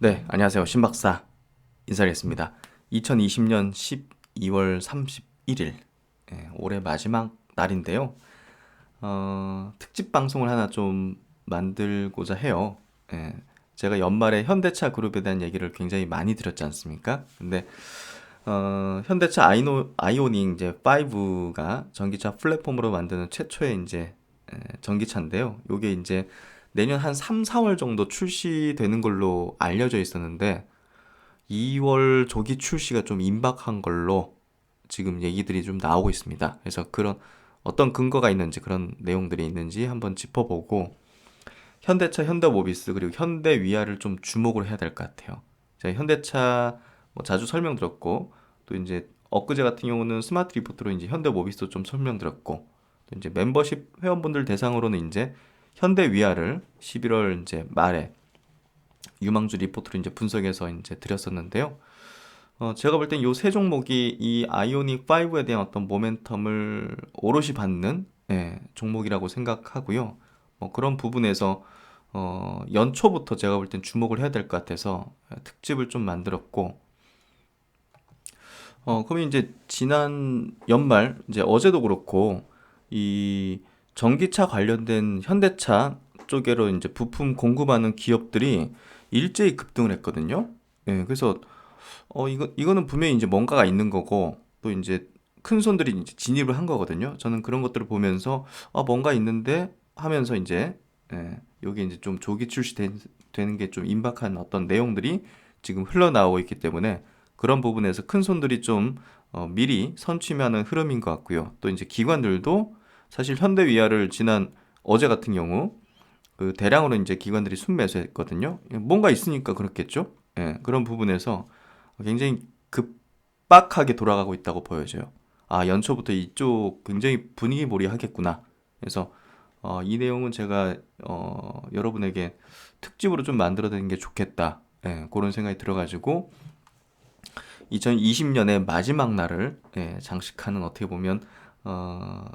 네, 안녕하세요. 신박사 인사드리겠습니다. 2020년 12월 31일, 올해 마지막 날인데요. 특집 방송을 하나 좀 만들고자 해요. 예, 제가 연말에 현대차 그룹에 대한 얘기를 굉장히 많이 드렸지 않습니까? 근데 현대차 아이오닉 이제 5가 전기차 플랫폼으로 만드는 최초의 이제 전기차인데요. 요게 이제 내년 한 3, 4월 정도 출시되는 걸로 알려져 있었는데 2월 조기 출시가 좀 임박한 걸로 지금 얘기들이 좀 나오고 있습니다. 그래서 그런 어떤 근거가 있는지 그런 내용들이 있는지 한번 짚어보고 현대차, 현대모비스 그리고 현대위아를 좀 주목을 해야 될 것 같아요. 제가 현대차 뭐 자주 설명드렸고 또 이제 엊그제 같은 경우는 스마트 리포트로 이제 현대모비스도 좀 설명드렸고 또 이제 멤버십 회원분들 대상으로는 이제 현대위아를 11월 이제 말에 유망주 리포트로 이제 분석해서 이제 드렸었는데요. 제가 볼 땐 요 세 종목이 이 아이오닉 5에 대한 어떤 모멘텀을 오롯이 받는 종목이라고 생각하고요. 뭐 그런 부분에서 연초부터 제가 볼 땐 주목을 해야 될 것 같아서 특집을 좀 만들었고, 그러면 이제 지난 연말 이제 어제도 그렇고 이 전기차 관련된 현대차 쪽으로 이제 부품 공급하는 기업들이 일제히 급등을 했거든요. 그래서 이거는 분명히 이제 뭔가가 있는 거고, 또 이제 큰 손들이 이제 진입을 한 거거든요. 저는 그런 것들을 보면서, 뭔가 있는데 하면서 이제, 여기 이제 좀 조기 되는 게 좀 임박한 어떤 내용들이 지금 흘러나오고 있기 때문에 그런 부분에서 큰 손들이 좀, 미리 선취하는 흐름인 것 같고요. 또 이제 기관들도 사실 현대위아를 지난 어제 같은 경우 그 대량으로 이제 기관들이 순매수했거든요. 뭔가 있으니까 그렇겠죠. 그런 부분에서 굉장히 급박하게 돌아가고 있다고 보여져요. 연초부터 이쪽 굉장히 분위기 몰이하겠구나. 그래서 이 내용은 제가 여러분에게 특집으로 좀 만들어드리는 게 좋겠다. 그런 생각이 들어가지고 2020년의 마지막 날을 장식하는 어떻게 보면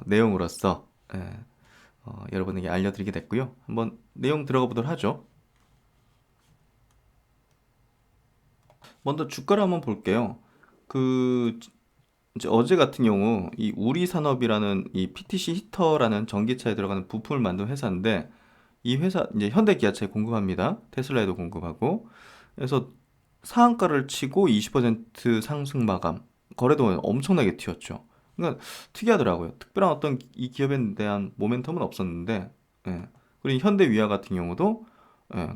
내용으로서 여러분에게 알려드리게 됐고요. 한번 내용 들어가 보도록 하죠. 먼저 주가를 한번 볼게요. 그 이제 어제 같은 경우 이 우리산업이라는 이 PTC 히터라는 전기차에 들어가는 부품을 만든 회사인데 이 회사 이제 현대 기아차에 공급합니다. 테슬라에도 공급하고. 그래서 상한가를 치고 20% 상승 마감. 거래도 엄청나게 튀었죠. 그러니까 특이하더라고요. 특별한 어떤 이 기업에 대한 모멘텀은 없었는데, 그리고 현대 위아 같은 경우도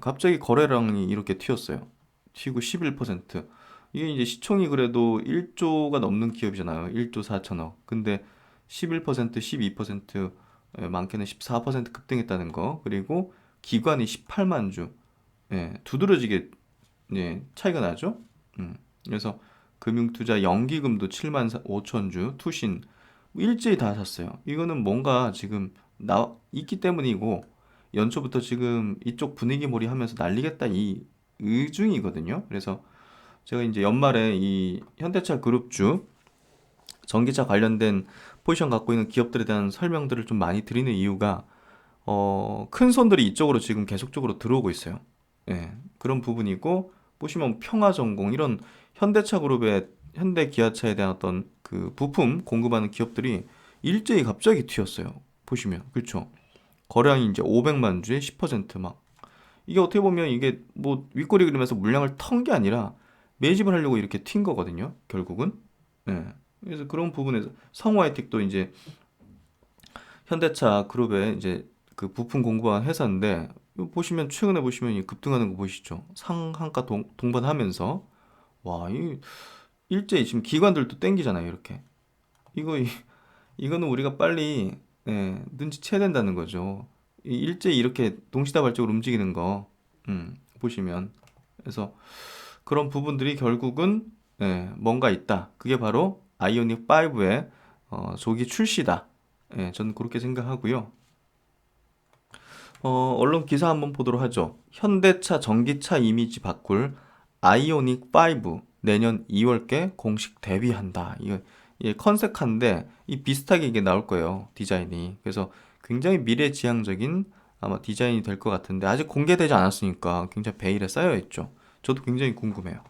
갑자기 거래량이 이렇게 튀었어요. 튀고 11%. 이게 이제 시총이 그래도 1조가 넘는 기업이잖아요. 1조 4천억. 근데 11%, 12%, 많게는 14% 급등했다는 거. 그리고 기관이 18만 주. 두드러지게 차이가 나죠. 그래서 금융투자 연기금도 7만 5천 주, 투신 일제히 다 샀어요. 이거는 뭔가 지금 있기 때문이고 연초부터 지금 이쪽 분위기 몰이하면서 날리겠다 이 의중이거든요. 그래서 제가 이제 연말에 이 현대차 그룹주 전기차 관련된 포지션 갖고 있는 기업들에 대한 설명들을 좀 많이 드리는 이유가 큰 손들이 이쪽으로 지금 계속적으로 들어오고 있어요. 그런 부분이고 보시면 평화전공 이런 현대차 그룹의 현대 기아차에 대한 어떤 그 부품 공급하는 기업들이 일제히 갑자기 튀었어요. 보시면 그렇죠. 거래량이 이제 500만 주에 10%막 이게 어떻게 보면 이게 뭐 윗꼬리 그리면서 물량을 턴 게 아니라 매집을 하려고 이렇게 튄 거거든요. 결국은. 예. 그래서 그런 부분에서 성우하이텍도 이제 현대차 그룹의 이제 그 부품 공급한 회사인데 이거 보시면 최근에 보시면 이 급등하는 거 보시죠. 상한가 동반하면서 와, 이 일제히 지금 기관들도 땡기잖아요, 이렇게. 이거 이거는 우리가 빨리 눈치채야 된다는 거죠. 일제히 이렇게 동시다발적으로 움직이는 거 보시면 그래서 그런 부분들이 결국은 뭔가 있다. 그게 바로 아이오닉 5의 조기 출시다. 저는 그렇게 생각하고요. 언론 기사 한번 보도록 하죠. 현대차 전기차 이미지 바꿀 아이오닉 5 내년 2월께 공식 데뷔한다. 이게 컨셉한데 이 비슷하게 이게 나올 거예요. 디자인이. 그래서 굉장히 미래지향적인 아마 디자인이 될 것 같은데 아직 공개되지 않았으니까 굉장히 베일에 쌓여 있죠. 저도 굉장히 궁금해요.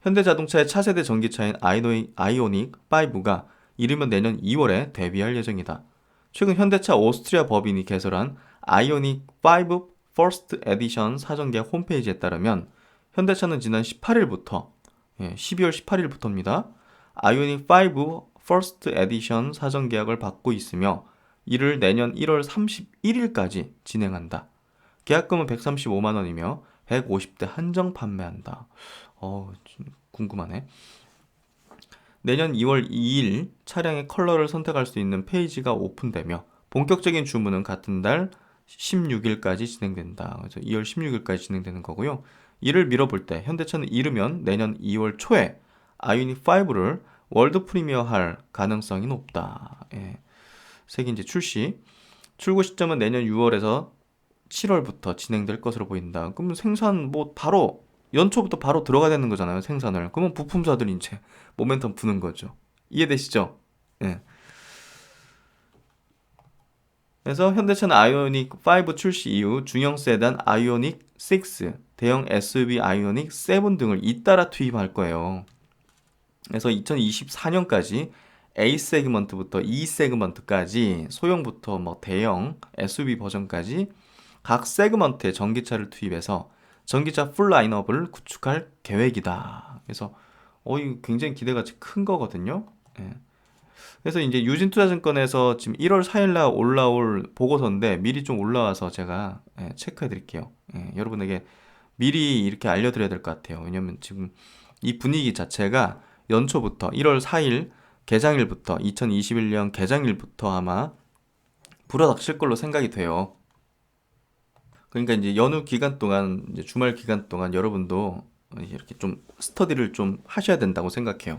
현대자동차의 차세대 전기차인 아이오닉 5가 이르면 내년 2월에 데뷔할 예정이다. 최근 현대차 오스트리아 법인이 개설한 아이오닉 5 퍼스트 에디션 사전계약 홈페이지에 따르면 현대차는 지난 18일부터 12월 18일부터입니다. 아이오닉 5 퍼스트 에디션 사전계약을 받고 있으며 이를 내년 1월 31일까지 진행한다. 계약금은 135만 원이며 150대 한정 판매한다. 궁금하네. 내년 2월 2일 차량의 컬러를 선택할 수 있는 페이지가 오픈되며 본격적인 주문은 같은 달 16일까지 진행된다. 그래서 2월 16일까지 진행되는 거고요. 이를 미뤄볼 때 현대차는 이르면 내년 2월 초에 아이오닉 5를 월드 프리미어할 가능성이 높다. 색이 이제 출고 시점은 내년 6월에서 7월부터 진행될 것으로 보인다. 그러면 생산 바로 연초부터 바로 들어가야 되는 거잖아요, 생산을. 그러면 부품사들이 이제 모멘텀 부는 거죠. 이해되시죠? 예. 그래서 현대차는 아이오닉 5 출시 이후 중형 세단 아이오닉 6, 대형 SUV 아이오닉 7 등을 잇따라 투입할 거예요. 그래서 2024년까지 A 세그먼트부터 E 세그먼트까지 소형부터 대형 SUV 버전까지 각 세그먼트의 전기차를 투입해서 전기차 풀 라인업을 구축할 계획이다. 그래서 이거 굉장히 기대가 큰 거거든요. 그래서 이제 유진투자증권에서 지금 1월 4일날 올라올 보고서인데 미리 좀 올라와서 제가 체크해 드릴게요. 여러분에게 미리 이렇게 알려드려야 될 것 같아요. 왜냐면 지금 이 분위기 자체가 연초부터 1월 4일 개장일부터 2021년 개장일부터 아마 불어닥칠 걸로 생각이 돼요. 그러니까 이제 연휴 기간 동안, 이제 주말 기간 동안 여러분도 이렇게 좀 스터디를 좀 하셔야 된다고 생각해요.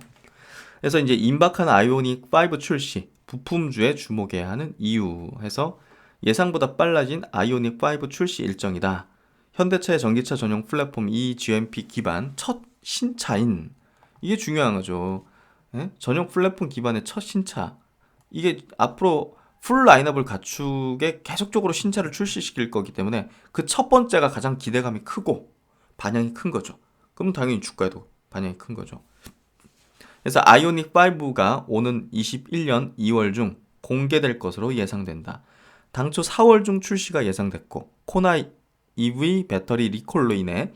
그래서 이제 임박한 아이오닉 5 출시, 부품주에 주목해야 하는 이유 해서 예상보다 빨라진 아이오닉 5 출시 일정이다. 현대차의 전기차 전용 플랫폼 eGMP 기반 첫 신차인, 이게 중요한 거죠. 전용 플랫폼 기반의 첫 신차. 이게 앞으로 풀 라인업을 갖추게 계속적으로 신차를 출시시킬 거기 때문에 그 첫 번째가 가장 기대감이 크고 반향이 큰 거죠. 그럼 당연히 주가에도 반향이 큰 거죠. 그래서 아이오닉 5가 오는 21년 2월 중 공개될 것으로 예상된다. 당초 4월 중 출시가 예상됐고 코나 EV 배터리 리콜로 인해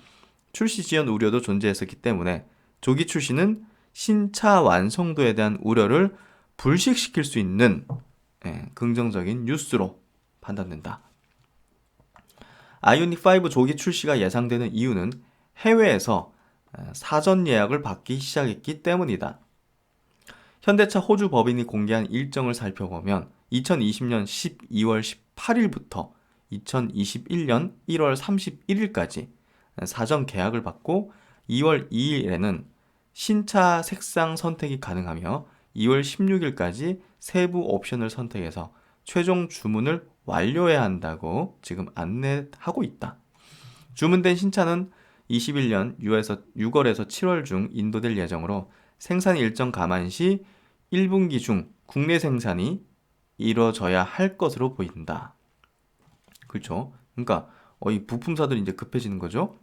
출시 지연 우려도 존재했었기 때문에 조기 출시는 신차 완성도에 대한 우려를 불식시킬 수 있는 긍정적인 뉴스로 판단된다. 아이오닉 5 조기 출시가 예상되는 이유는 해외에서 사전 예약을 받기 시작했기 때문이다. 현대차 호주 법인이 공개한 일정을 살펴보면 2020년 12월 18일부터 2021년 1월 31일까지 사전 계약을 받고 2월 2일에는 신차 색상 선택이 가능하며 2월 16일까지 세부 옵션을 선택해서 최종 주문을 완료해야 한다고 지금 안내하고 있다. 주문된 신차는 21년 6월에서 7월 중 인도될 예정으로 생산 일정 감안 시 1분기 중 국내 생산이 이루어져야 할 것으로 보인다. 그렇죠? 그러니까 이 부품사들이 이제 급해지는 거죠.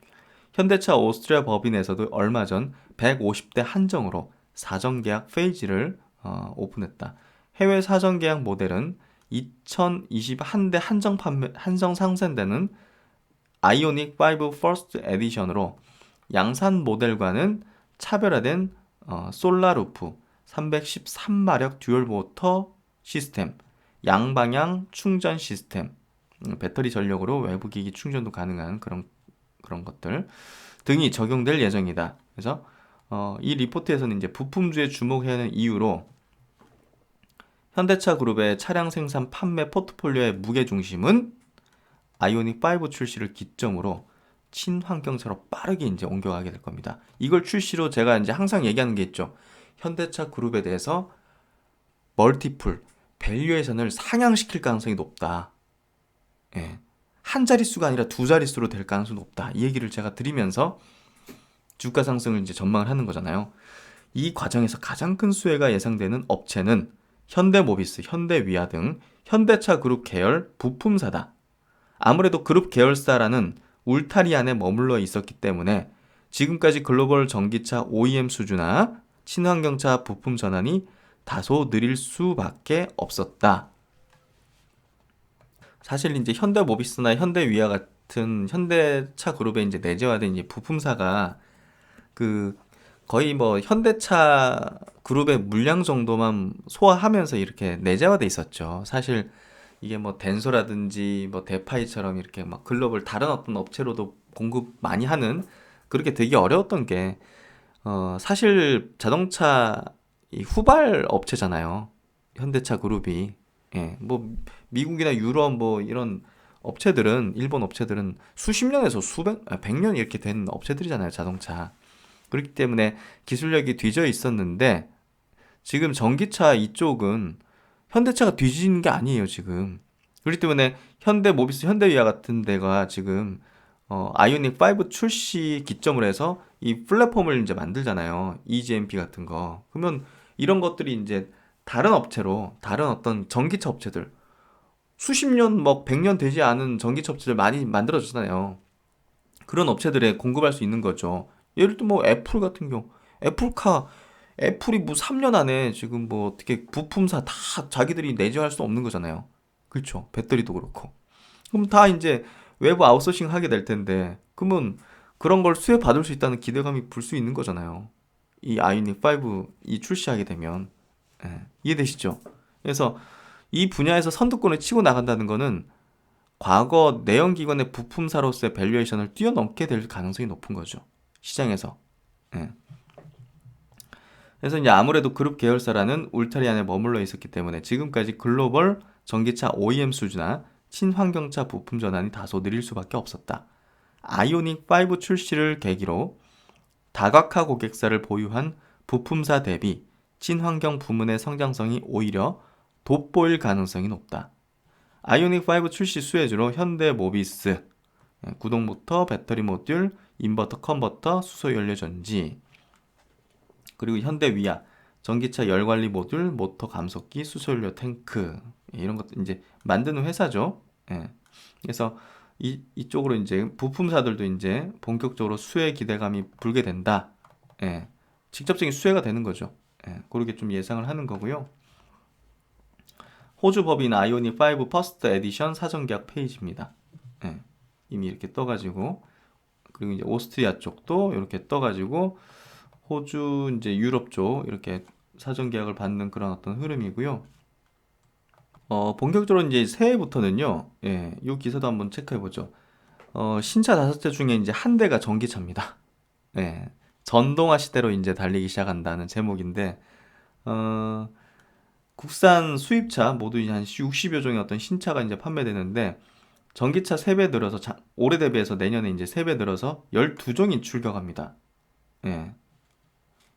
현대차 오스트리아 법인에서도 얼마 전 150대 한정으로 사전 계약 페이지를 오픈했다. 해외 사전 계약 모델은 2021대 한정 상생되는 아이오닉 5 퍼스트 에디션으로 양산 모델과는 차별화된 솔라루프 313마력 듀얼 모터 시스템, 양방향 충전 시스템, 배터리 전력으로 외부 기기 충전도 가능한 그런 것들 등이 적용될 예정이다. 그래서 이 리포트에서는 이제 부품주에 주목해야 하는 이유로 현대차 그룹의 차량 생산 판매 포트폴리오의 무게 중심은 아이오닉 5 출시를 기점으로 친환경차로 빠르게 이제 옮겨가게 될 겁니다. 이걸 출시로 제가 이제 항상 얘기하는 게 있죠. 현대차 그룹에 대해서 멀티플, 밸류에이션을 상향시킬 가능성이 높다. 한 자릿수가 아니라 두 자릿수로 될 가능성이 높다. 이 얘기를 제가 드리면서 주가 상승을 이제 전망을 하는 거잖아요. 이 과정에서 가장 큰 수혜가 예상되는 업체는 현대모비스, 현대위아 등 현대차 그룹 계열 부품사다. 아무래도 그룹 계열사라는 울타리 안에 머물러 있었기 때문에 지금까지 글로벌 전기차 OEM 수주나 친환경차 부품 전환이 다소 느릴 수밖에 없었다. 사실 이제 현대모비스나 현대위아 같은 현대차 그룹에 이제 내재화된 이제 부품사가 그 거의 뭐 현대차 그룹의 물량 정도만 소화하면서 이렇게 내재화돼 있었죠. 사실 이게 뭐 덴소라든지 뭐 대파이처럼 이렇게 막 글로벌 다른 어떤 업체로도 공급 많이 하는 그렇게 되게 어려웠던 게 사실 자동차 이 후발 업체잖아요. 현대차 그룹이. 예, 뭐 미국이나 유럽 뭐 이런 업체들은 일본 업체들은 수십 년에서 백 년 이렇게 된 업체들이잖아요, 자동차. 그렇기 때문에 기술력이 뒤져 있었는데 지금 전기차 이쪽은 현대차가 뒤진 게 아니에요, 지금. 그렇기 때문에 현대모비스, 현대위아 같은 데가 지금 아이오닉 5 출시 기점으로 해서 이 플랫폼을 이제 만들잖아요. EGMP 같은 거. 그러면 이런 것들이 이제 다른 업체로 다른 어떤 전기차 업체들 수십 년, 뭐 100년 되지 않은 전기차 업체들 많이 만들어졌잖아요. 그런 업체들에 공급할 수 있는 거죠. 예를 들어 뭐 애플 같은 경우 애플카 애플이 뭐 3년 안에 지금 뭐 어떻게 부품사 다 자기들이 내재할 수 없는 거잖아요. 그렇죠. 배터리도 그렇고. 그럼 다 이제 외부 아웃소싱 하게 될 텐데 그러면 그런 걸 수혜 받을 수 있다는 기대감이 불 수 있는 거잖아요. 이 아이오닉 5 이 출시하게 되면 이해되시죠? 그래서 이 분야에서 선두권을 치고 나간다는 거는 과거 내연기관의 부품사로서의 밸류에이션을 뛰어넘게 될 가능성이 높은 거죠. 시장에서. 예. 그래서 이제 아무래도 그룹 계열사라는 울타리 안에 머물러 있었기 때문에 지금까지 글로벌 전기차 OEM 수주나 친환경차 부품 전환이 다소 느릴 수밖에 없었다. 아이오닉 5 출시를 계기로 다각화 고객사를 보유한 부품사 대비 친환경 부문의 성장성이 오히려 돋보일 가능성이 높다. 아이오닉 5 출시 수혜주로 현대모비스, 구동 모터, 배터리 모듈, 인버터, 컨버터, 수소 연료 전지, 그리고 현대위아, 전기차 열 관리 모듈, 모터 감속기, 수소 연료 탱크 이런 것들 이제 만드는 회사죠. 예. 그래서 이쪽으로 이제 부품사들도 이제 본격적으로 수혜 기대감이 불게 된다. 예. 직접적인 수혜가 되는 거죠. 예. 그렇게 좀 예상을 하는 거고요. 호주 법인 아이오닉 5 퍼스트 에디션 사전 계약 페이지입니다. 예. 이미 이렇게 떠가지고 그리고 이제 오스트리아 쪽도 이렇게 떠가지고 호주 이제 유럽 쪽 이렇게 사전 계약을 받는 그런 어떤 흐름이고요. 본격적으로 이제 새해부터는요. 예, 이 기사도 한번 체크해 보죠. 신차 5대 중에 이제 한 대가 전기차입니다. 예. 전동화 시대로 이제 달리기 시작한다는 제목인데 어, 국산 수입차 모두 이제 한 60여 종의 어떤 신차가 이제 판매되는데 전기차 3배 늘어서 올해 대비해서 내년에 이제 3배 늘어서 12종이 출격합니다. 예.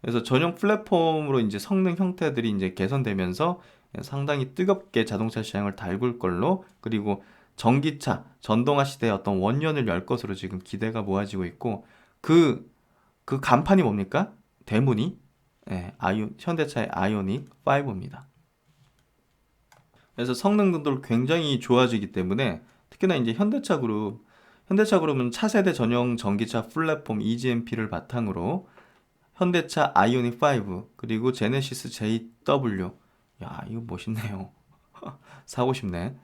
그래서 전용 플랫폼으로 이제 성능 형태들이 이제 개선되면서 상당히 뜨겁게 자동차 시장을 달굴 걸로 그리고 전기차, 전동화 시대의 어떤 원년을 열 것으로 지금 기대가 모아지고 있고 그 간판이 뭡니까? 대문이 현대차의 아이오닉 5입니다. 그래서 성능도 굉장히 좋아지기 때문에 특히나 이제 현대차 그룹은 차세대 전용 전기차 플랫폼 EGMP를 바탕으로 현대차 아이오닉 5 그리고 제네시스 JW 야 이거 멋있네요. 사고 싶네.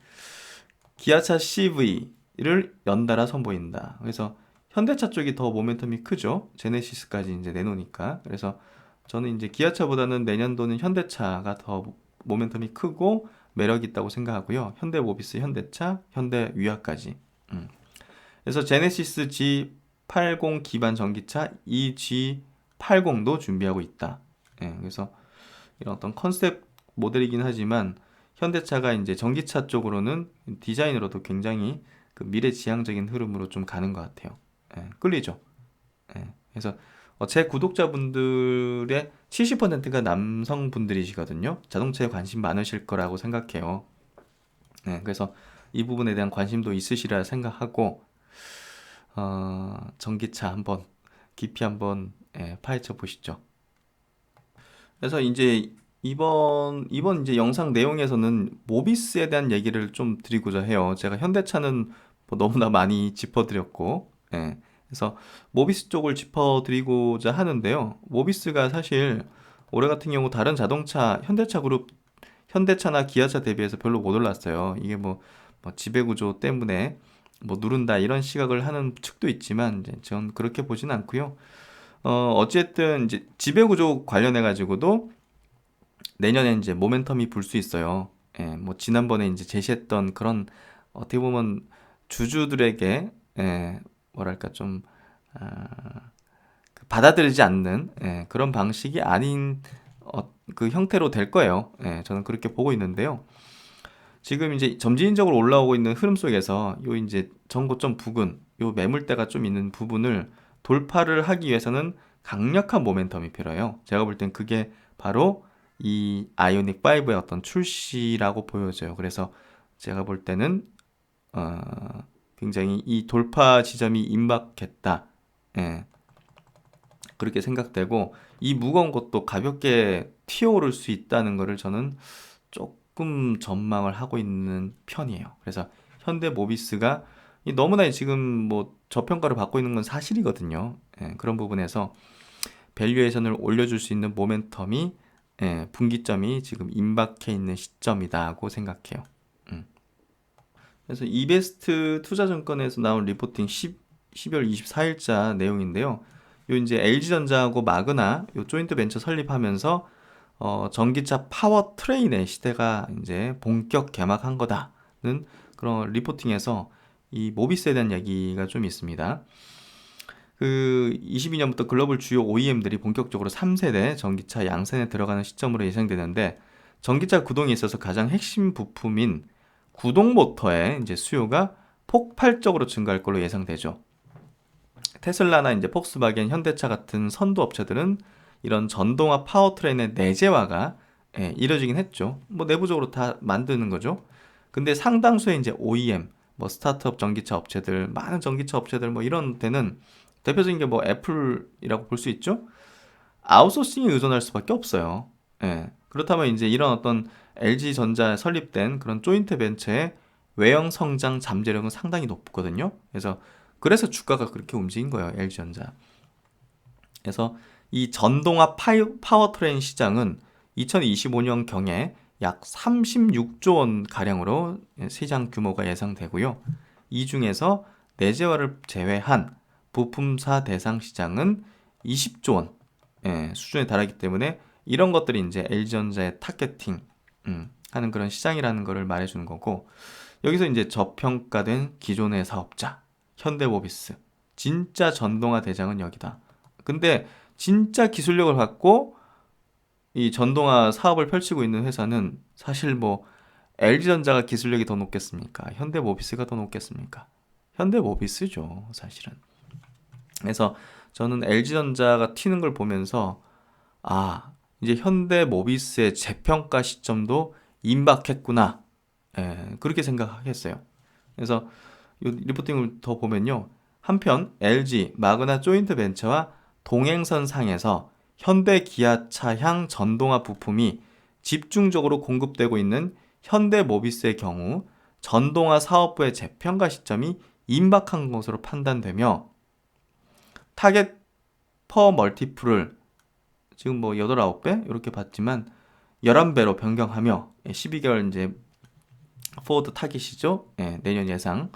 기아차 CV를 연달아 선보인다. 그래서 현대차 쪽이 더 모멘텀이 크죠. 제네시스까지 이제 내놓으니까. 그래서 저는 이제 기아차보다는 내년도는 현대차가 더 모멘텀이 크고 매력 있다고 생각하고요. 현대모비스, 현대차, 현대위아까지. 그래서 제네시스 G80 기반 전기차 EG80도 준비하고 있다. 그래서 이런 어떤 컨셉 모델이긴 하지만 현대차가 이제 전기차 쪽으로는 디자인으로도 굉장히 그 미래지향적인 흐름으로 좀 가는 것 같아요. 끌리죠. 그래서 제 구독자분들의 70%가 남성분들이시거든요. 자동차에 관심 많으실 거라고 생각해요. 그래서 이 부분에 대한 관심도 있으시리라 생각하고 전기차 한번 깊이 한번 파헤쳐 보시죠. 그래서 이제 이번 이제 영상 내용에서는 모비스에 대한 얘기를 좀 드리고자 해요. 제가 현대차는 뭐 너무나 많이 짚어드렸고 예. 그래서 모비스 쪽을 짚어드리고자 하는데요. 모비스가 사실 올해 같은 경우 다른 자동차 현대차 그룹 현대차나 기아차 대비해서 별로 못 올랐어요. 이게 뭐 지배구조 때문에 뭐 누른다 이런 시각을 하는 측도 있지만 이제 전 그렇게 보진 않고요. 어쨌든 이제 지배구조 관련해 가지고도 내년에 이제 모멘텀이 불 수 있어요. 예, 뭐 지난번에 이제 제시했던 그런 어떻게 보면 주주들에게 뭐랄까 좀 아, 받아들이지 않는 그런 방식이 아닌 그 형태로 될 거예요. 저는 그렇게 보고 있는데요. 지금 이제 점진적으로 올라오고 있는 흐름 속에서 요 이제 전고점 부근, 요 매물대가 좀 있는 부분을 돌파를 하기 위해서는 강력한 모멘텀이 필요해요. 제가 볼 땐 그게 바로 이 아이오닉 5의 어떤 출시라고 보여져요. 그래서 제가 볼 때는 어, 굉장히 이 돌파 지점이 임박했다. 예, 그렇게 생각되고 이 무거운 것도 가볍게 튀어오를 수 있다는 것을 저는 조금 전망을 하고 있는 편이에요. 그래서 현대 모비스가 너무나 지금 뭐 저평가를 받고 있는 건 사실이거든요. 그런 부분에서 밸류에이션을 올려줄 수 있는 모멘텀이 분기점이 지금 임박해 있는 시점이다고 생각해요. 그래서 이베스트 투자증권에서 나온 리포팅 12월 24일자 내용인데요. 요 이제 LG전자하고 마그나 요 조인트 벤처 설립하면서 전기차 파워 트레인의 시대가 이제 본격 개막한 거다는 그런 리포팅에서 이 모비스에 대한 얘기가 좀 있습니다. 그 22년부터 글로벌 주요 OEM들이 본격적으로 3세대 전기차 양산에 들어가는 시점으로 예상되는데 전기차 구동에 있어서 가장 핵심 부품인 구동 모터의 이제 수요가 폭발적으로 증가할 걸로 예상되죠. 테슬라나 이제 폭스바겐, 현대차 같은 선도 업체들은 이런 전동화 파워트레인의 내재화가 이뤄지긴 했죠. 뭐 내부적으로 다 만드는 거죠. 근데 상당수의 이제 OEM, 뭐 스타트업 전기차 업체들, 많은 전기차 업체들 뭐 이런 데는 대표적인 게 뭐 애플이라고 볼 수 있죠. 아웃소싱에 의존할 수밖에 없어요. 그렇다면 이제 이런 어떤 LG전자 설립된 그런 조인트 벤처의 외형 성장 잠재력은 상당히 높거든요. 그래서 주가가 그렇게 움직인 거예요, LG전자. 그래서 이 전동화 파워트레인 시장은 2025년경에 약 36조 원 가량으로 시장 규모가 예상되고요. 이 중에서 내재화를 제외한 부품사 대상 시장은 20조 원 수준에 달하기 때문에 이런 것들이 이제 LG전자의 타겟팅 하는 그런 시장이라는 것을 말해주는 거고, 여기서 이제 저평가된 기존의 사업자 현대모비스 진짜 전동화 대장은 여기다. 근데 진짜 기술력을 갖고 이 전동화 사업을 펼치고 있는 회사는 사실 뭐 LG전자가 기술력이 더 높겠습니까? 현대모비스가 더 높겠습니까? 현대모비스죠, 사실은. 그래서 저는 LG전자가 튀는 걸 보면서 이제 현대모비스의 재평가 시점도 임박했구나. 그렇게 생각했어요. 그래서 이 리포팅을 더 보면요. 한편 LG, 마그나 조인트 벤처와 동행선 상에서 현대 기아차향 전동화 부품이 집중적으로 공급되고 있는 현대모비스의 경우 전동화 사업부의 재평가 시점이 임박한 것으로 판단되며 타겟 퍼 멀티플을 지금 뭐 8, 9배 이렇게 봤지만 11배로 변경하며 12개월 이제 포워드 타깃이죠. 내년 예상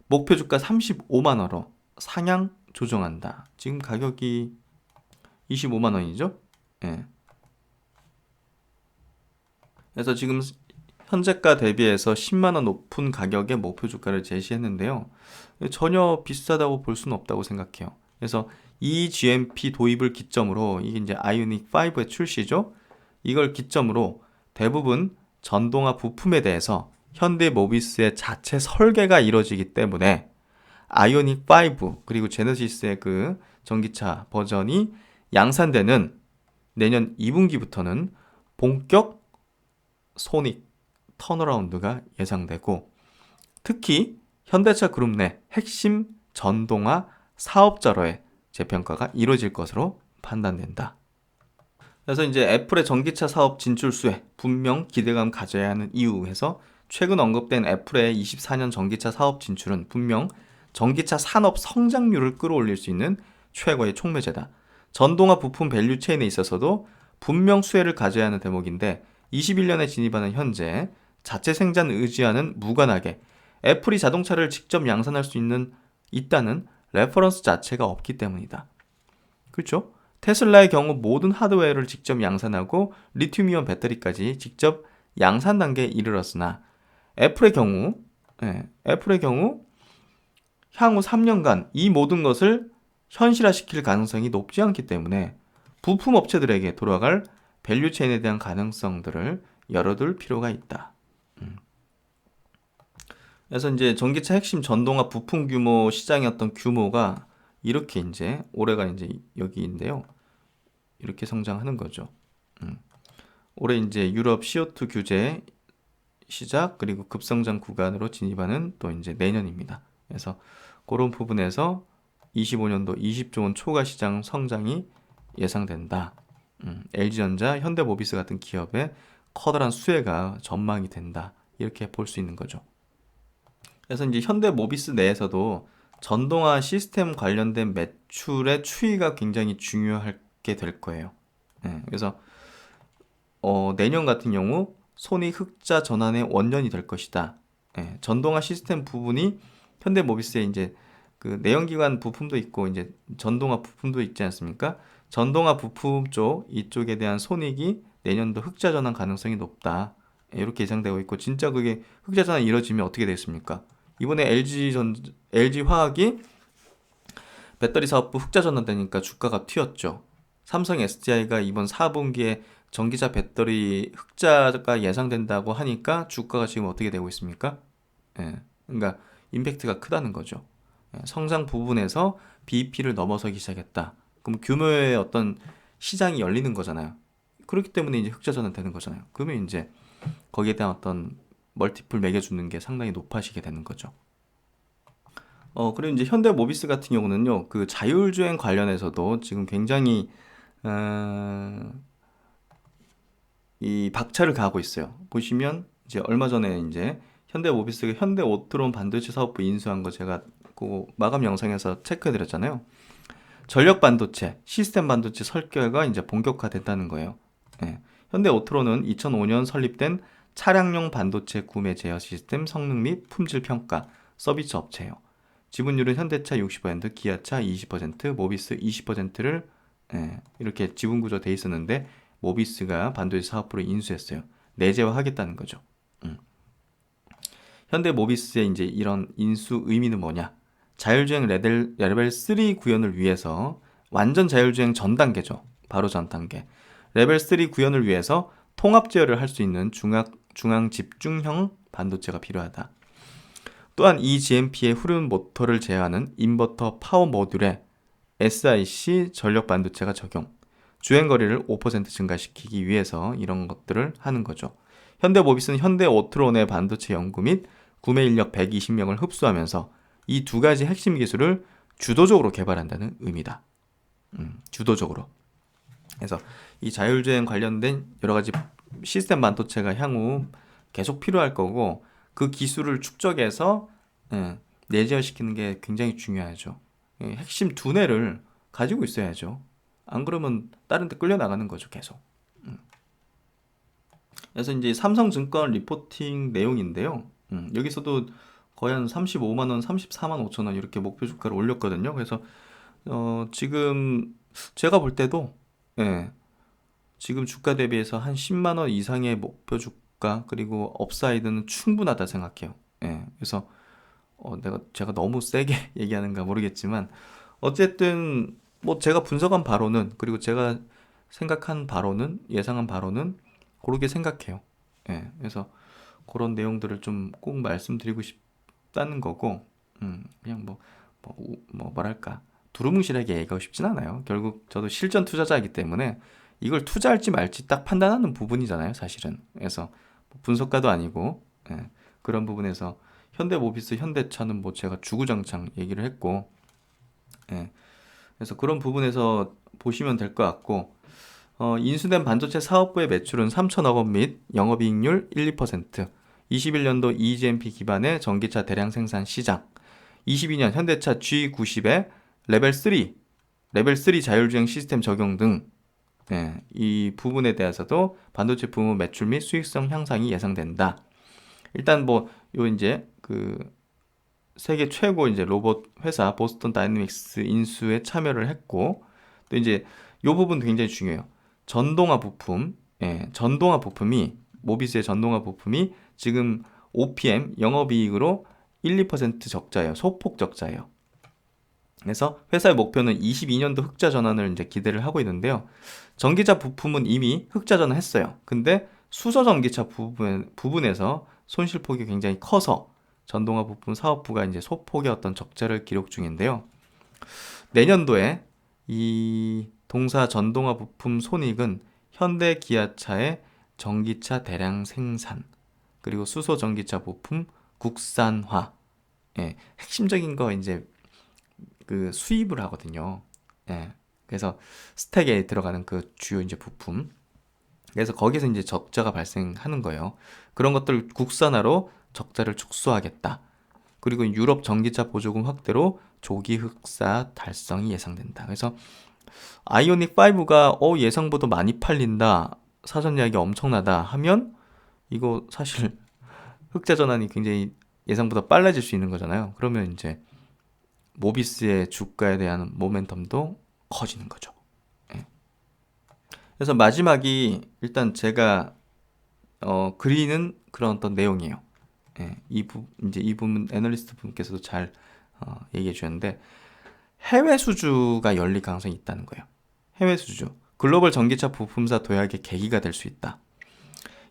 목표 주가 35만 원으로 상향 조정한다. 지금 가격이 25만 원이죠. 그래서 지금 현재가 대비해서 10만 원 높은 가격의 목표 주가를 제시했는데요. 전혀 비싸다고 볼 수는 없다고 생각해요. 그래서 이 GMP 도입을 기점으로 이게 이제 아이오닉 5의 출시죠. 이걸 기점으로 대부분 전동화 부품에 대해서 현대모비스의 자체 설계가 이루어지기 때문에 아이오닉 5 그리고 제네시스의 그 전기차 버전이 양산되는 내년 2분기부터는 본격 손익 턴어라운드가 예상되고, 특히 현대차 그룹 내 핵심 전동화 사업자로의 재평가가 이루어질 것으로 판단된다. 그래서 이제 애플의 전기차 사업 진출수에 분명 기대감 가져야 하는 이유 해서 최근 언급된 애플의 24년 전기차 사업 진출은 분명 전기차 산업 성장률을 끌어올릴 수 있는 최고의 촉매제다. 전동화 부품 밸류 체인에 있어서도 분명 수혜를 가져야 하는 대목인데 21년에 진입하는 현재 자체 생산 의지와는 무관하게 애플이 자동차를 직접 양산할 수 있다는 레퍼런스 자체가 없기 때문이다. 그렇죠? 테슬라의 경우 모든 하드웨어를 직접 양산하고 리튬이온 배터리까지 직접 양산 단계에 이르렀으나 애플의 경우 향후 3년간 이 모든 것을 현실화시킬 가능성이 높지 않기 때문에 부품 업체들에게 돌아갈 밸류 체인에 대한 가능성들을 열어둘 필요가 있다. 그래서 이제 전기차 핵심 전동화 부품 규모 시장이었던 규모가 이렇게 이제 올해가 이제 여기인데요. 이렇게 성장하는 거죠. 올해 이제 유럽 CO2 규제 시작 그리고 급성장 구간으로 진입하는 또 이제 내년입니다. 그래서 그런 부분에서 25년도 20조 원 초과 시장 성장이 예상된다. LG전자, 현대모비스 같은 기업의 커다란 수혜가 전망이 된다. 이렇게 볼 수 있는 거죠. 그래서 이제 현대모비스 내에서도 전동화 시스템 관련된 매출의 추이가 굉장히 중요하게 될 거예요. 그래서 내년 같은 경우 손익 흑자 전환의 원년이 될 것이다. 전동화 시스템 부분이 현대모비스에 이제 그 내연기관 부품도 있고 이제 전동화 부품도 있지 않습니까? 전동화 부품 이쪽에 대한 손익이 내년도 흑자 전환 가능성이 높다. 이렇게 예상되고 있고 진짜 그게 흑자 전환이 이루어지면 어떻게 되겠습니까? 이번에 LG화학이 배터리 사업부 흑자 전환되니까 주가가 튀었죠. 삼성 SDI가 이번 4분기에 전기차 배터리 흑자가 예상된다고 하니까 주가가 지금 어떻게 되고 있습니까? 그러니까 임팩트가 크다는 거죠. 성장 부분에서 BEP를 넘어서기 시작했다. 그럼 규모의 어떤 시장이 열리는 거잖아요. 그렇기 때문에 이제 흑자 전환 되는 거잖아요. 그러면 이제 거기에 대한 어떤 멀티플 매겨주는 게 상당히 높아지게 되는 거죠. 그리고 이제 현대모비스 같은 경우는요, 그 자율주행 관련해서도 지금 굉장히 이 박차를 가하고 있어요. 보시면 이제 얼마 전에 이제 현대모비스가 현대오트론 반도체 사업부 인수한 거 제가 그 마감 영상에서 체크해드렸잖아요. 전력 반도체, 시스템 반도체 설계가 이제 본격화됐다는 거예요. 현대오트론은 2005년 설립된 차량용 반도체 구매 제어 시스템 성능 및 품질 평가 서비스 업체예요. 지분율은 현대차 60%, 기아차 20%, 모비스 20%를 이렇게 지분 구조 돼 있었는데 모비스가 반도체 사업부를 인수했어요. 내재화하겠다는 거죠. 현대 모비스의 이제 이런 인수 의미는 뭐냐? 자율주행 레벨 3 구현을 위해서 완전 자율주행 전 단계죠. 바로 전 단계. 레벨 3 구현을 위해서 통합 제어를 할 수 있는 중앙 집중형 반도체가 필요하다. 또한 eGMP의 후륜 모터를 제어하는 인버터 파워 모듈에 SiC 전력 반도체가 적용. 주행거리를 5% 증가시키기 위해서 이런 것들을 하는 거죠. 현대모비스는 현대오트론의 반도체 연구 및 구매 인력 120명을 흡수하면서 이 두 가지 핵심 기술을 주도적으로 개발한다는 의미다. 주도적으로. 그래서 이 자율주행 관련된 여러 가지 시스템 반도체가 향후 계속 필요할 거고 그 기술을 축적해서 내재화시키는 게 굉장히 중요하죠. 핵심 두뇌를 가지고 있어야죠. 안 그러면 다른 데 끌려 나가는 거죠, 계속. 그래서 이제 삼성증권 리포팅 내용인데요. 여기서도 거의 한 35만 원, 34만 5천 원 이렇게 목표 주가를 올렸거든요. 그래서 지금 제가 볼 때도 지금 주가 대비해서 한 10만 원 이상의 목표 주가 그리고 업사이드는 충분하다 생각해요. 그래서 제가 너무 세게 얘기하는가 모르겠지만 어쨌든 뭐 제가 분석한 바로는 그리고 제가 생각한 바로는 예상한 바로는 그렇게 생각해요. 그래서 그런 내용들을 좀 꼭 말씀드리고 싶다는 거고 그냥 뭐랄까 두루뭉실하게 얘기하고 싶진 않아요. 결국 저도 실전 투자자이기 때문에 이걸 투자할지 말지 딱 판단하는 부분이잖아요, 사실은. 그래서 분석가도 아니고 그런 부분에서 현대모비스, 현대차는 뭐 제가 주구장창 얘기를 했고 그래서 그런 부분에서 보시면 될 것 같고 인수된 반도체 사업부의 매출은 3천억 원 및 영업이익률 1, 2%, 21년도 eGMP 기반의 전기차 대량 생산 시장, 22년 현대차 G90에 레벨 3 자율주행 시스템 적용 등 이 부분에 대해서도 반도체 부문 매출 및 수익성 향상이 예상된다. 일단 뭐 요 이제 그 세계 최고 이제 로봇 회사 보스턴 다이내믹스 인수에 참여를 했고, 또 이제 요 부분 굉장히 중요해요. 전동화 부품, 전동화 부품이 모비스의 전동화 부품이 지금 OPM 영업이익으로 1~2% 적자예요. 소폭 적자예요. 그래서 회사의 목표는 22년도 흑자 전환을 이제 기대를 하고 있는데요. 전기차 부품은 이미 흑자 전환했어요. 근데 수소 전기차 부분에서 손실폭이 굉장히 커서 전동화 부품 사업부가 이제 소폭의 어떤 적자를 기록 중인데요. 내년도에 이 동사 전동화 부품 손익은 현대 기아차의 전기차 대량 생산, 그리고 수소 전기차 부품 국산화, 핵심적인 거 이제 그 수입을 하거든요. 그래서 스택에 들어가는 그 주요 이제 부품. 그래서 거기서 이제 적자가 발생하는 거예요. 그런 것들 국산화로 적자를 축소하겠다. 그리고 유럽 전기차 보조금 확대로 조기 흑자 달성이 예상된다. 그래서 아이오닉 5가 예상보다 많이 팔린다, 사전 예약이 엄청나다 하면 이거 사실 흑자 전환이 굉장히 예상보다 빨라질 수 있는 거잖아요. 그러면 이제 모비스의 주가에 대한 모멘텀도 커지는 거죠. 그래서 마지막이 일단 제가 그리는 그런 어떤 내용이에요. 이제 이 부분 애널리스트 분께서도 잘 얘기해 주셨는데, 해외 수주가 열릴 가능성이 있다는 거예요. 해외 수주. 글로벌 전기차 부품사 도약의 계기가 될 수 있다.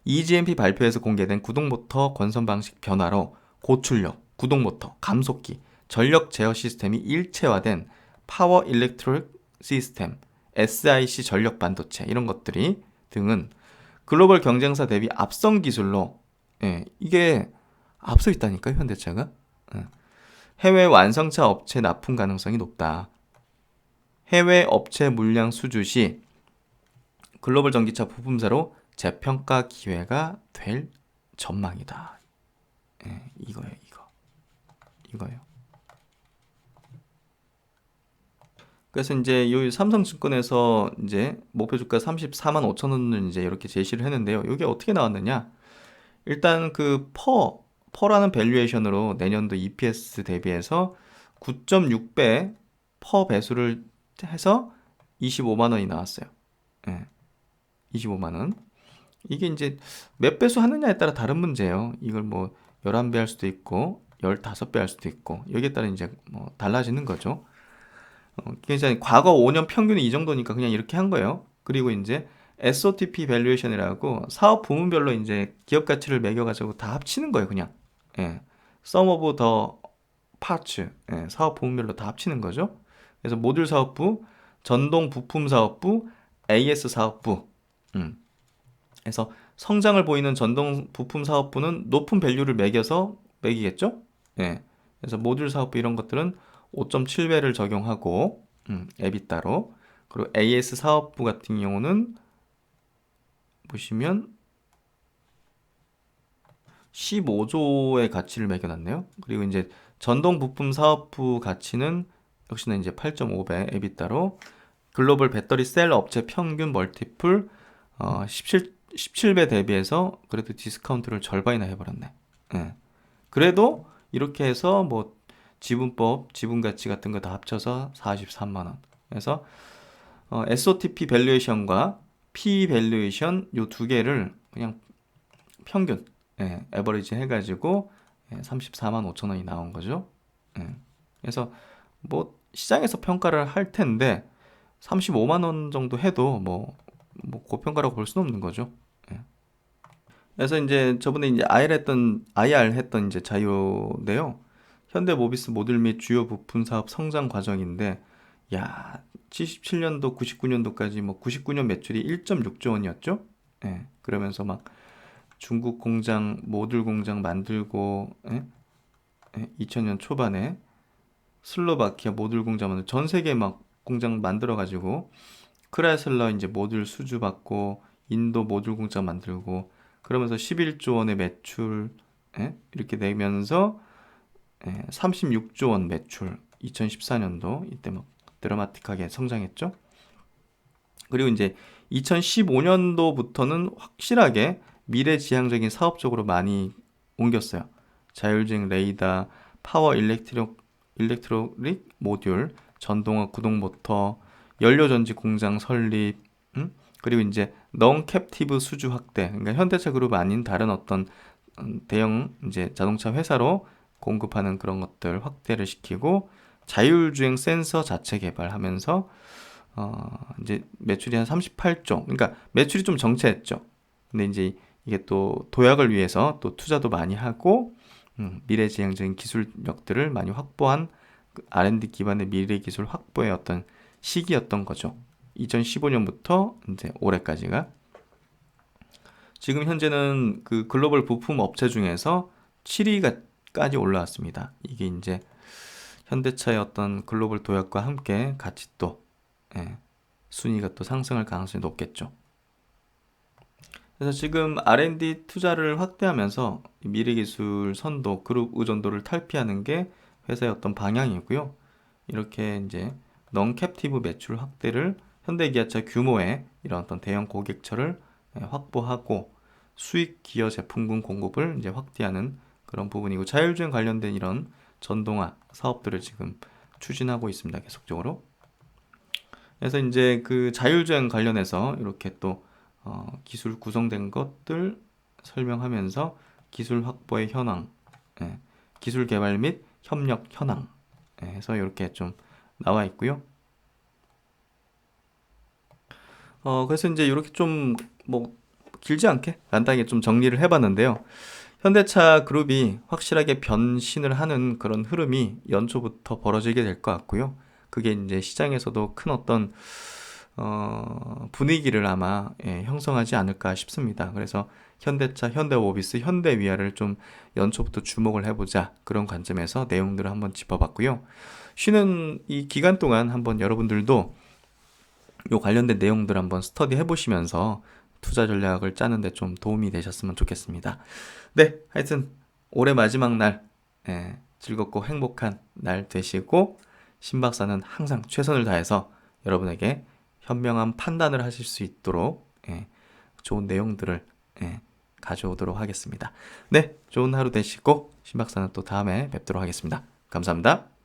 EGMP 발표에서 공개된 구동모터 건선 방식 변화로 고출력, 구동모터, 감속기, 전력 제어 시스템이 일체화된 파워 일렉트릭 시스템, SiC 전력 반도체 이런 것들이 등은 글로벌 경쟁사 대비 앞선 기술로 이게 앞서 있다니까요, 현대차가. 해외 완성차 업체 납품 가능성이 높다. 해외 업체 물량 수주 시 글로벌 전기차 부품사로 재평가 기회가 될 전망이다. 이거예요. 그래서 이제 요 삼성증권에서 이제 목표 주가 34만 5천 원을 이제 이렇게 제시를 했는데요. 이게 어떻게 나왔느냐? 일단 그 퍼라는 밸류에이션으로 내년도 EPS 대비해서 9.6배 퍼 배수를 해서 25만 원이 나왔어요. 25만 원. 이게 이제 몇 배수 하느냐에 따라 다른 문제예요. 이걸 뭐 11배 할 수도 있고 15배 할 수도 있고 여기에 따라 이제 뭐 달라지는 거죠. 그래서 과거 5년 평균이 이 정도니까 그냥 이렇게 한 거예요. 그리고 이제 SOTP 밸류에이션이라고 사업 부문별로 이제 기업 가치를 매겨가지고 다 합치는 거예요, 그냥. Sum of the parts. 사업 부문별로 다 합치는 거죠. 그래서 모듈 사업부, 전동 부품 사업부, AS 사업부. 그래서 성장을 보이는 전동 부품 사업부는 높은 밸류를 매기겠죠? 그래서 모듈 사업부 이런 것들은 5.7배를 적용하고 에비타로. 그리고 AS 사업부 같은 경우는 보시면 15조의 가치를 매겨놨네요. 그리고 이제 전동 부품 사업부 가치는 역시나 이제 8.5배 에비타로. 글로벌 배터리 셀 업체 평균 멀티플 17배 대비해서 그래도 디스카운트를 절반이나 해버렸네. 그래도 이렇게 해서 뭐 지분법, 지분가치 같은 거 다 합쳐서 43만 원. 그래서 SOTP 밸류에이션과 P 밸류에이션 요 두 개를 그냥 평균 에버리지 해가지고 34만 5천 원이 나온 거죠. 그래서 뭐 시장에서 평가를 할 텐데 35만 원 정도 해도 뭐 고평가라고 볼 수는 없는 거죠. 그래서 이제 저번에 이제 IR 했던 이제 자료인데요. 현대 모비스 모듈 및 주요 부품 사업 성장 과정인데, 야, 77년도, 99년도까지 뭐 99년 매출이 1.6조 원이었죠. 그러면서 막 중국 공장, 모듈 공장 만들고, 2000년 초반에 슬로바키아 모듈 공장 만들고 전 세계 막 공장 만들어 가지고 크라이슬러 이제 모듈 수주 받고 인도 모듈 공장 만들고 그러면서 11조 원의 매출 이렇게 내면서 36조 원 매출 2014년도 이때 막 드라마틱하게 성장했죠. 그리고 이제 2015년도부터는 확실하게 미래지향적인 사업 쪽으로 많이 옮겼어요. 자율주행 레이더, 파워 일렉트로닉 모듈, 전동화 구동 모터, 연료전지 공장 설립, 그리고 이제 넌 캡티브 수주 확대. 그러니까 현대차 그룹 아닌 다른 어떤 대형 이제 자동차 회사로 공급하는 그런 것들 확대를 시키고 자율주행 센서 자체 개발하면서 이제 매출이 한 38조. 그러니까 매출이 좀 정체했죠. 근데 이제 이게 또 도약을 위해서 또 투자도 많이 하고 미래지향적인 기술력들을 많이 확보한 그 R&D 기반의 미래 기술 확보의 어떤 시기였던 거죠. 2015년부터 이제 올해까지가 지금 현재는 그 글로벌 부품 업체 중에서 7위까지 올라왔습니다. 이게 이제 현대차의 어떤 글로벌 도약과 함께 같이 또 순위가 또 상승할 가능성이 높겠죠. 그래서 지금 R&D 투자를 확대하면서 미래기술 선도, 그룹 의존도를 탈피하는 게 회사의 어떤 방향이고요. 이렇게 이제 넌캡티브 매출 확대를 현대기아차 규모의 이런 어떤 대형 고객처를 확보하고 수익 기여 제품군 공급을 이제 확대하는 그런 부분이고 자율주행 관련된 이런 전동화 사업들을 지금 추진하고 있습니다. 계속적으로. 그래서 이제 그 자율주행 관련해서 이렇게 또 기술 구성된 것들 설명하면서 기술 확보의 현황, 기술 개발 및 협력 현황 해서 이렇게 좀 나와 있고요. 그래서 이제 이렇게 좀 뭐 길지 않게 간단하게 좀 정리를 해봤는데요. 현대차 그룹이 확실하게 변신을 하는 그런 흐름이 연초부터 벌어지게 될 것 같고요. 그게 이제 시장에서도 큰 어떤 분위기를 아마 형성하지 않을까 싶습니다. 그래서 현대차, 현대모비스, 현대위아를 좀 연초부터 주목을 해보자 그런 관점에서 내용들을 한번 짚어봤고요. 쉬는 이 기간 동안 한번 여러분들도 요 관련된 내용들 한번 스터디 해보시면서 투자 전략을 짜는데 좀 도움이 되셨으면 좋겠습니다. 네, 하여튼 올해 마지막 날 즐겁고 행복한 날 되시고 신박사는 항상 최선을 다해서 여러분에게 현명한 판단을 하실 수 있도록 좋은 내용들을 가져오도록 하겠습니다. 네, 좋은 하루 되시고 신박사는 또 다음에 뵙도록 하겠습니다. 감사합니다.